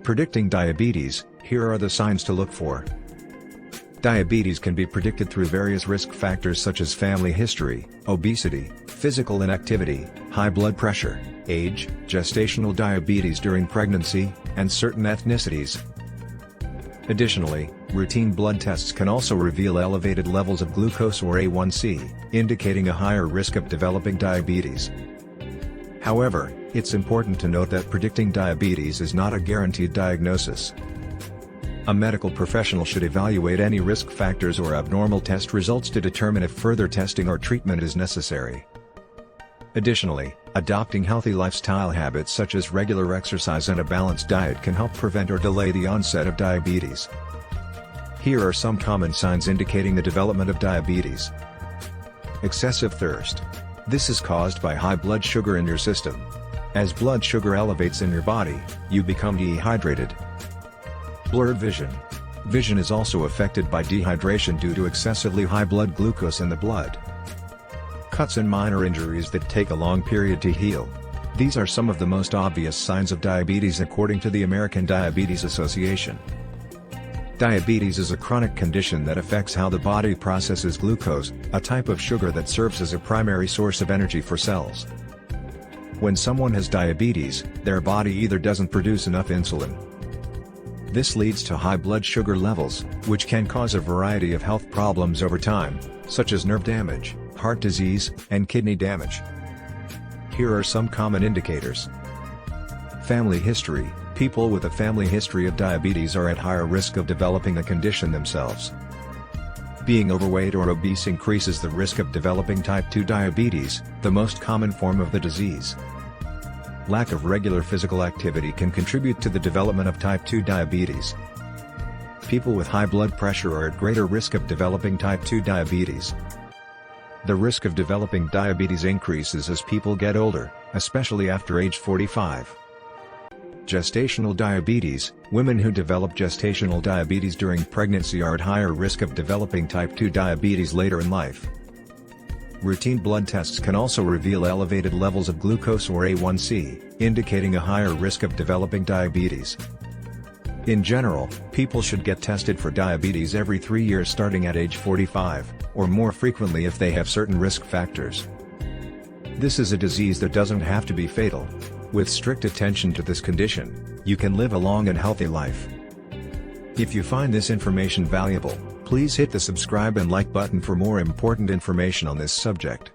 Predicting diabetes, here are the signs to look for. Diabetes can be predicted through various risk factors such as family history, obesity, physical inactivity, high blood pressure, age, gestational diabetes during pregnancy, and certain ethnicities. Additionally, routine blood tests can also reveal elevated levels of glucose or A1C, indicating a higher risk of developing diabetes. However, it's important to note that predicting diabetes is not a guaranteed diagnosis. A medical professional should evaluate any risk factors or abnormal test results to determine if further testing or treatment is necessary. Additionally, adopting healthy lifestyle habits such as regular exercise and a balanced diet can help prevent or delay the onset of diabetes. Here are some common signs indicating the development of diabetes. Excessive thirst. This is caused by high blood sugar in your system. As blood sugar elevates in your body, you become dehydrated. Blurred vision. Vision is also affected by dehydration due to excessively high blood glucose in the blood. Cuts and minor injuries that take a long period to heal. These are some of the most obvious signs of diabetes according to the American Diabetes Association. Diabetes is a chronic condition that affects how the body processes glucose, a type of sugar that serves as a primary source of energy for cells. When someone has diabetes, their body either doesn't produce enough insulin. This leads to high blood sugar levels, which can cause a variety of health problems over time, such as nerve damage, heart disease, and kidney damage. Here are some common indicators. Family history. People with a family history of diabetes are at higher risk of developing the condition themselves. Being overweight or obese increases the risk of developing type 2 diabetes, the most common form of the disease. Lack of regular physical activity can contribute to the development of type 2 diabetes. People with high blood pressure are at greater risk of developing type 2 diabetes. The risk of developing diabetes increases as people get older, especially after age 45. Gestational diabetes. Women who develop gestational diabetes during pregnancy are at higher risk of developing type 2 diabetes later in life. Routine blood tests can also reveal elevated levels of glucose or A1C, indicating a higher risk of developing diabetes. In general, people should get tested for diabetes every 3 years starting at age 45, or more frequently if they have certain risk factors. This is a disease that doesn't have to be fatal. With strict attention to this condition, you can live a long and healthy life. If you find this information valuable, please hit the subscribe and like button for more important information on this subject.